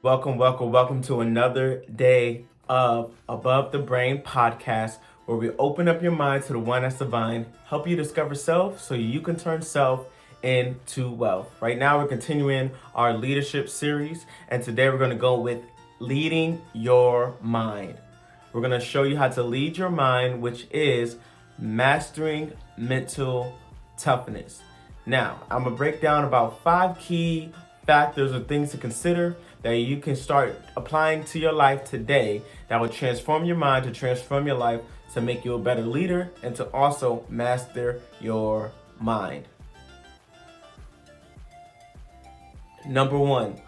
Welcome to another day of Above the Brain podcast, where we open up your mind to the one that's divine, help you discover self so you can turn self into wealth. Right now, we're continuing our leadership series, and today we're going to go with leading your mind. We're going to show you how to lead your mind, which is mastering mental toughness. Now, I'm going to break down about 5 key factors or things to consider that you can start applying to your life today that will transform your mind, to transform your life, to make you a better leader, and to also master your mind. Number 1,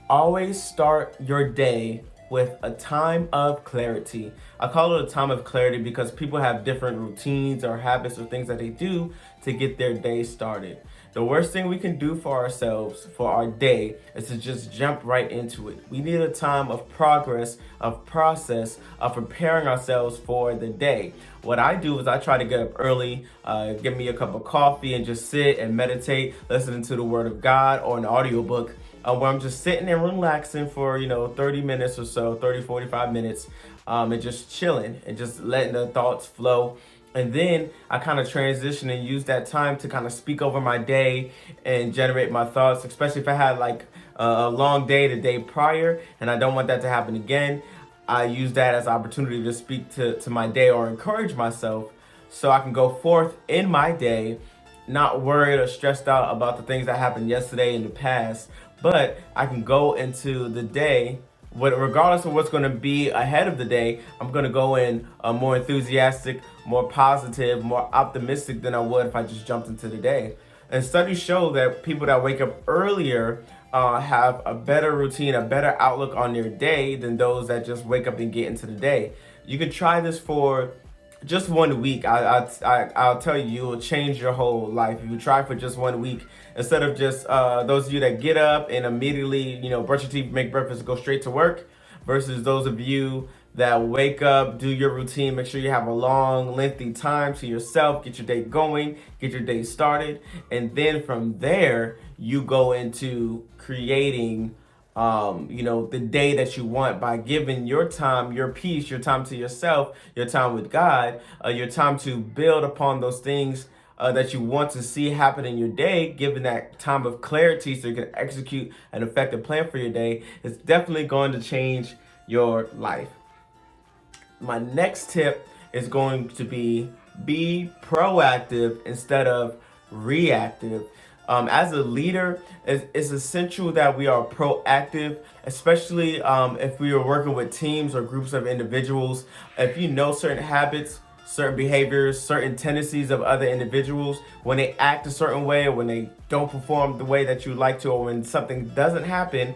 always start your day with a time of clarity. I call it a time of clarity because people have different routines or habits or things that they do to get their day started. The worst thing we can do for ourselves, for our day, is to just jump right into it. We need a time of progress, of process, of preparing ourselves for the day. What I do is I try to get up early, get me a cup of coffee, and just sit and meditate, listening to the Word of God or an audiobook, where I'm just sitting and relaxing for 30 minutes or so, 30, 45 minutes, and just chilling and just letting the thoughts flow. And then I kind of transition and use that time to kind of speak over my day and generate my thoughts, especially if I had like a long day the day prior and I don't want that to happen again. I use that as an opportunity to speak to my day or encourage myself so I can go forth in my day, not worried or stressed out about the things that happened yesterday in the past, but I can go into the day regardless of what's going to be ahead of the day. I'm going to go in more enthusiastic, more positive, more optimistic than I would if I just jumped into the day. And studies show that people that wake up earlier have a better routine, a better outlook on their day than those that just wake up and get into the day. You can try this for just 1 week. I'll tell you, you will change your whole life if you try for just 1 week. Instead of just those of you that get up and immediately, brush your teeth, make breakfast, go straight to work, versus those of you that wake up, do your routine, make sure you have a long, lengthy time to yourself, get your day going, get your day started, and then from there, you go into creating the day that you want by giving your time, your peace, your time to yourself, your time with God, your time to build upon those things that you want to see happen in your day, given that time of clarity so you can execute an effective plan for your day. It's definitely going to change your life. My next tip is going to be proactive instead of reactive. As a leader, it's essential that we are proactive, especially if we are working with teams or groups of individuals. If you know certain habits, certain behaviors, certain tendencies of other individuals, when they act a certain way or when they don't perform the way that you like to, or when something doesn't happen,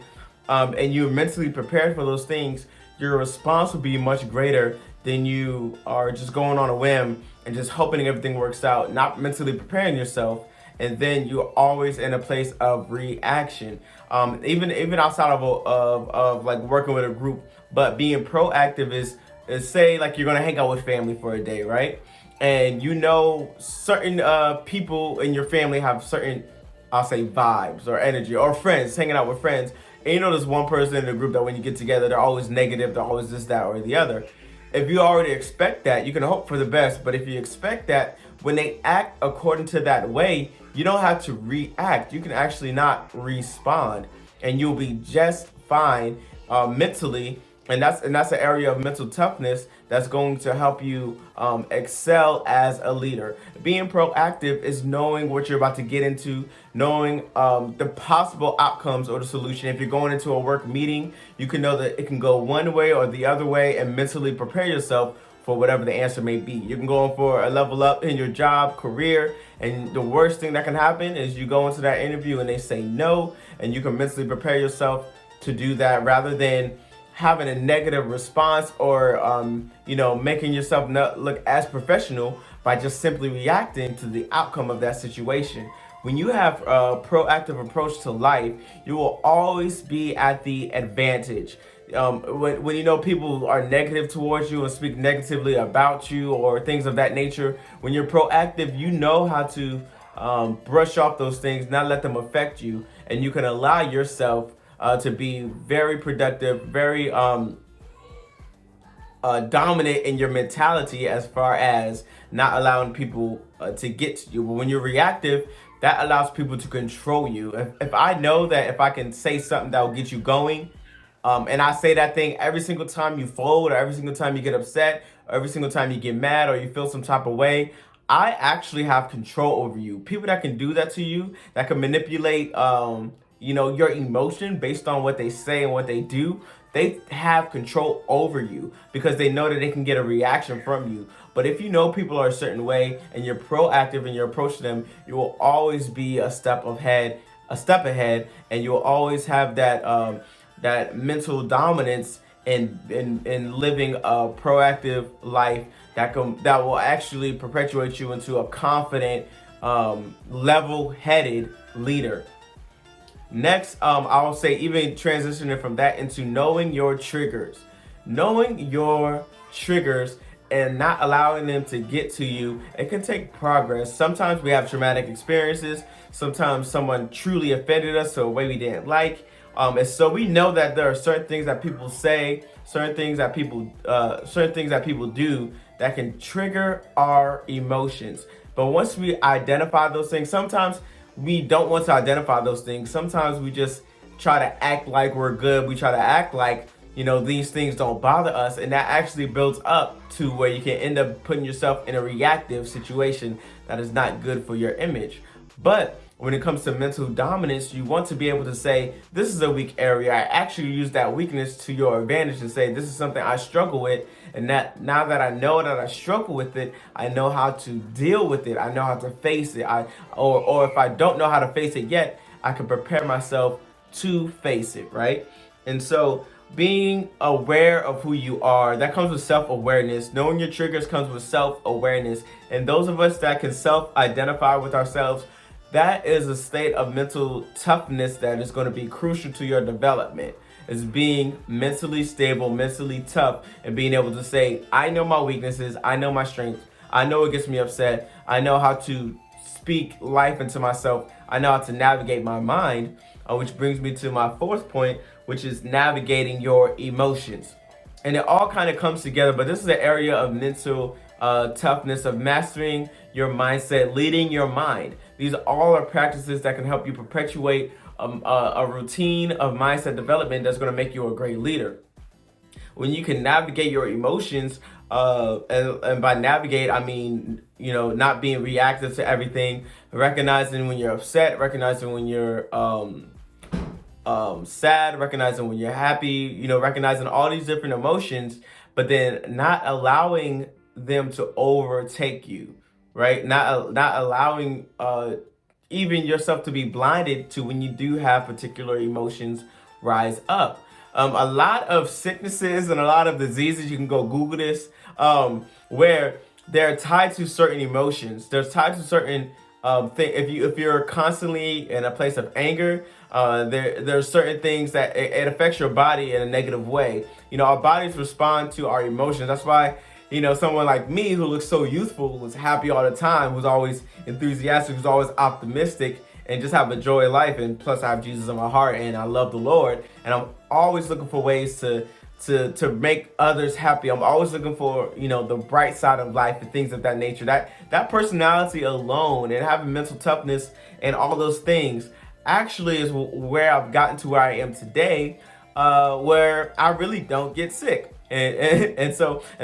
and you're mentally prepared for those things, your response will be much greater than you are just going on a whim and just hoping everything works out, not mentally preparing yourself. And then you're always in a place of reaction, even outside of like working with a group. But being proactive is say like you're gonna hang out with family for a day, right? And certain people in your family have certain, I'll say, vibes or energy, or friends, hanging out with friends. And there's one person in the group that when you get together, they're always negative, they're always this, that, or the other. If you already expect that, you can hope for the best. But if you expect that, when they act according to that way, you don't have to react. You can actually not respond, and you'll be just fine mentally. And that's an area of mental toughness that's going to help you excel as a leader. Being proactive is knowing what you're about to get into, knowing the possible outcomes or the solution. If you're going into a work meeting, you can know that it can go one way or the other way, and mentally prepare yourself for whatever the answer may be. You can go in for a level up in your job, career, and the worst thing that can happen is you go into that interview and they say no, and you can mentally prepare yourself to do that rather than having a negative response or making yourself not look as professional by just simply reacting to the outcome of that situation. When you have a proactive approach to life, you will always be at the advantage. When people are negative towards you and speak negatively about you or things of that nature, when you're proactive, you know how to brush off those things, not let them affect you, and you can allow yourself to be very productive, very dominant in your mentality as far as not allowing people to get to you. But when you're reactive, that allows people to control you. If I know that if I can say something that will get you going, and I say that thing every single time you fold, or every single time you get upset, or every single time you get mad, or you feel some type of way, I actually have control over you. People that can do that to you, that can manipulate, your emotion based on what they say and what they do, they have control over you because they know that they can get a reaction from you. But if you know people are a certain way and you're proactive in your approach to them, you will always be a step ahead, and you'll always have that mental dominance in living a proactive life that will actually perpetuate you into a confident, level-headed leader. Next, I will say, even transitioning from that into knowing your triggers and not allowing them to get to you. It can take progress. Sometimes we have traumatic experiences. Sometimes someone truly offended us to a way we didn't like. And so we know that there are certain things that people say, certain things that people do that can trigger our emotions. But once we identify those things, sometimes we don't want to identify those things. Sometimes we just try to act like we're good. We try to act like, these things don't bother us. And that actually builds up to where you can end up putting yourself in a reactive situation that is not good for your image. But when it comes to mental dominance, you want to be able to say, this is a weak area. I actually use that weakness to your advantage and say, this is something I struggle with. And that now that I know that I struggle with it, I know how to deal with it. I know how to face it. Or if I don't know how to face it yet, I can prepare myself to face it, right? And so being aware of who you are, that comes with self-awareness. Knowing your triggers comes with self-awareness. And those of us that can self-identify with ourselves, that is a state of mental toughness that is going to be crucial to your development. Is being mentally stable, mentally tough, and being able to say, I know my weaknesses, I know my strengths, I know what gets me upset, I know how to speak life into myself, I know how to navigate my mind, which brings me to my fourth point, which is navigating your emotions. And it all kind of comes together, but this is an area of mental toughness, of mastering your mindset, leading your mind. These all are practices that can help you perpetuate a routine of mindset development that's going to make you a great leader. When you can navigate your emotions, and by navigate, I mean, not being reactive to everything, recognizing when you're upset, recognizing when you're sad, recognizing when you're happy, recognizing all these different emotions, but then not allowing them to overtake you, right? Not allowing even yourself to be blinded to when you do have particular emotions rise up. A lot of sicknesses and a lot of diseases, you can go Google this, where they're tied to certain emotions. They're tied to certain if you're constantly in a place of anger, there's certain things that it affects your body in a negative way. Our bodies respond to our emotions. That's why, someone like me who looks so youthful, who's happy all the time, who's always enthusiastic, who's always optimistic, and just have a joy of life. And plus, I have Jesus in my heart, and I love the Lord, and I'm always looking for ways to make others happy. I'm always looking for, the bright side of life and things of that nature. That personality alone and having mental toughness and all those things actually is where I've gotten to where I am today, where I really don't get sick. And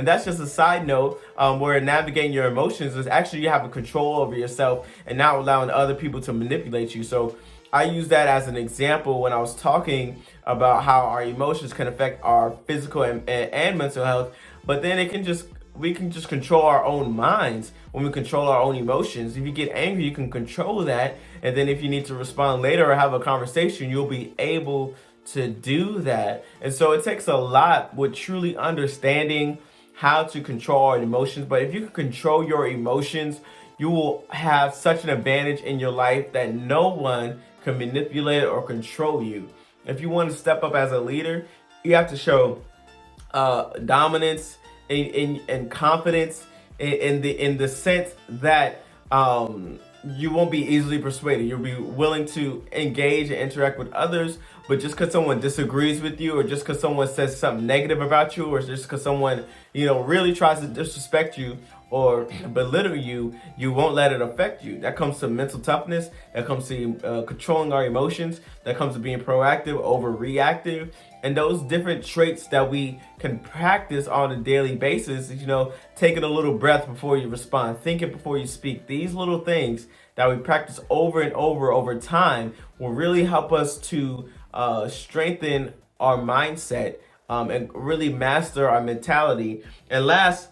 that's just a side note, where navigating your emotions is actually you have a control over yourself and not allowing other people to manipulate you. So I use that as an example when I was talking about how our emotions can affect our physical and mental health, but then we can just control our own minds when we control our own emotions. If you get angry, you can control that, and then if you need to respond later or have a conversation, you'll be able to do that. And so it takes a lot with truly understanding how to control our emotions. But if you can control your emotions, you will have such an advantage in your life that no one can manipulate or control you. If you want to step up as a leader, you have to show dominance and confidence in the sense that you won't be easily persuaded. You'll be willing to engage and interact with others, but just because someone disagrees with you, or just because someone says something negative about you, or just because someone, really tries to disrespect you or belittle you, you won't let it affect you. That comes to mental toughness. That comes to controlling our emotions. That comes to being proactive over reactive. And those different traits that we can practice on a daily basis, taking a little breath before you respond, thinking before you speak. These little things that we practice over and over time will really help us to strengthen our mindset, and really master our mentality. And last,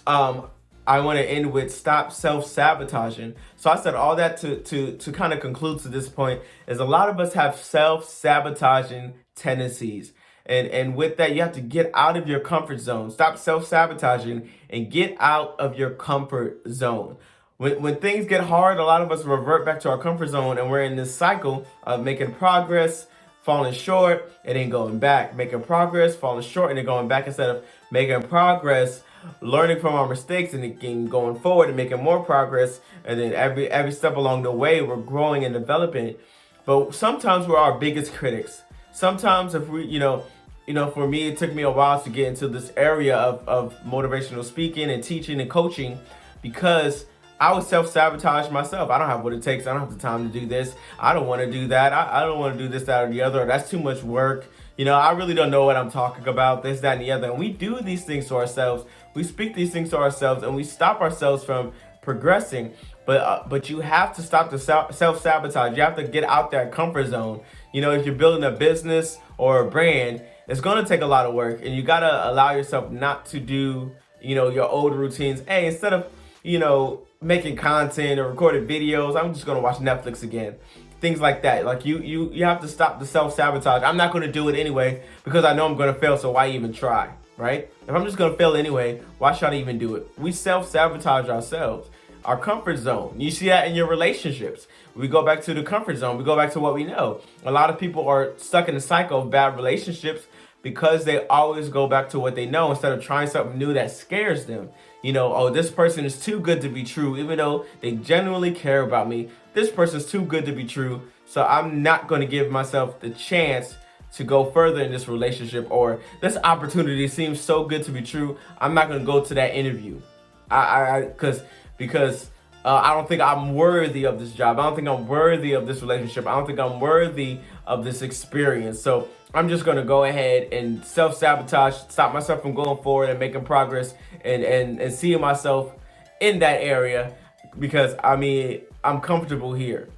I want to end with stop self-sabotaging. So I said all that to kind of conclude to this point is a lot of us have self-sabotaging tendencies. And with that, you have to get out of your comfort zone. Stop self-sabotaging and get out of your comfort zone. When things get hard, a lot of us revert back to our comfort zone, and we're in this cycle of making progress, falling short, and then going back. Making progress, falling short, and then going back, instead of making progress, learning from our mistakes, and again going forward and making more progress. And then every step along the way, we're growing and developing. But sometimes we're our biggest critics. Sometimes if we, for me, it took me a while to get into this area of motivational speaking and teaching and coaching, because I would self-sabotage myself. I don't have what it takes. I don't have the time to do this. I don't want to do that. I don't want to do this, that, or the other. That's too much work. I really don't know what I'm talking about, this, that, and the other. And we do these things to ourselves. We speak these things to ourselves, and we stop ourselves from progressing. But you have to stop the self-sabotage. You have to get out that comfort zone. If you're building a business or a brand, it's going to take a lot of work, and you got to allow yourself not to do, your old routines. Hey, instead of, making content or recorded videos, I'm just going to watch Netflix again. Things like that. Like you have to stop the self-sabotage. I'm not going to do it anyway because I know I'm going to fail, so why even try, right? If I'm just going to fail anyway, why should I even do it? We self-sabotage ourselves. Our comfort zone. You see that in your relationships. We go back to the comfort zone. We go back to what we know. A lot of people are stuck in a cycle of bad relationships because they always go back to what they know instead of trying something new that scares them. This person is too good to be true, even though they genuinely care about me. This person's too good to be true, so I'm not going to give myself the chance to go further in this relationship, or this opportunity seems so good to be true, I'm not going to go to that interview. Because I don't think I'm worthy of this job. I don't think I'm worthy of this relationship. I don't think I'm worthy of this experience. So I'm just going to go ahead and self-sabotage, stop myself from going forward and making progress, and seeing myself in that area, because I'm comfortable here.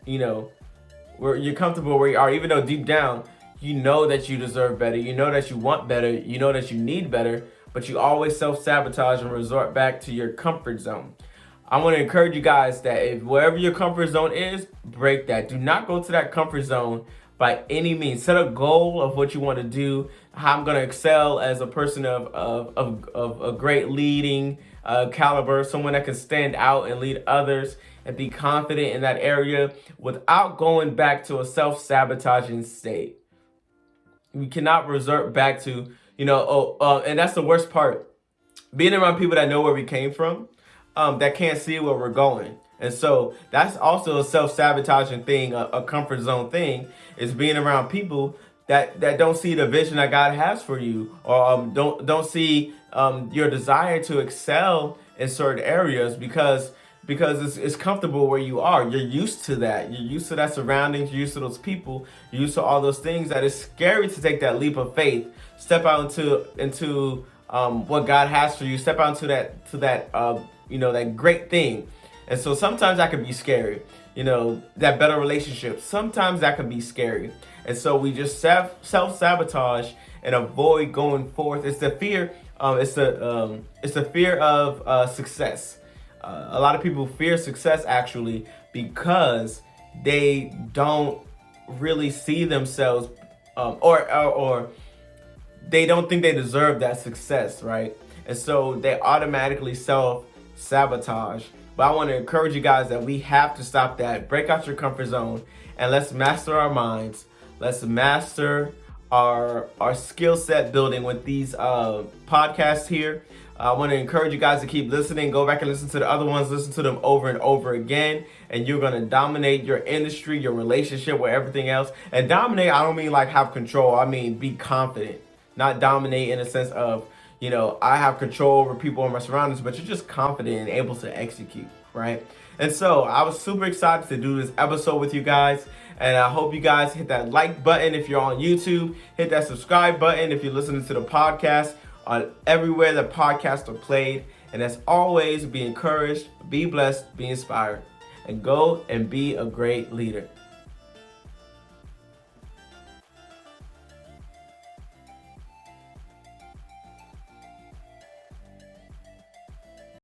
You're comfortable where you are, even though deep down you know that you deserve better, you know that you want better, you know that you need better, but you always self-sabotage and resort back to your comfort zone. I want to encourage you guys that if wherever your comfort zone is, break that. Do not go to that comfort zone by any means. Set a goal of what you want to do, how I'm going to excel as a person of a great leading caliber, someone that can stand out and lead others and be confident in that area without going back to a self-sabotaging state. We cannot resort back to, and that's the worst part. Being around people that know where we came from, that can't see where we're going. And so that's also a self-sabotaging thing, a comfort zone thing, is being around people that don't see the vision that God has for you, or don't see your desire to excel in certain areas because it's comfortable where you are. You're used to that. You're used to that surroundings. You're used to those people. You're used to all those things that it's scary to take that leap of faith, step out into what God has for you, step out into that great thing. And so sometimes that can be scary, that better relationship. Sometimes that can be scary. And so we just self-sabotage and avoid going forth. It's the fear. It's the fear of success. A lot of people fear success actually because they don't really see themselves, or they don't think they deserve that success, right? And so they automatically self-sabotage. But I want to encourage you guys that we have to stop that. Break out your comfort zone and let's master our minds. Let's master our skill set building with these podcasts here. I want to encourage you guys to keep listening. Go back and listen to the other ones. Listen to them over and over again. And you're going to dominate your industry, your relationship with everything else. And dominate, I don't mean like have control. I mean be confident. Not dominate in a sense of, I have control over people in my surroundings, but you're just confident and able to execute, right? And so I was super excited to do this episode with you guys. And I hope you guys hit that like button if you're on YouTube. Hit that subscribe button if you're listening to the podcast on everywhere the podcasts are played. And as always, be encouraged, be blessed, be inspired, and go and be a great leader.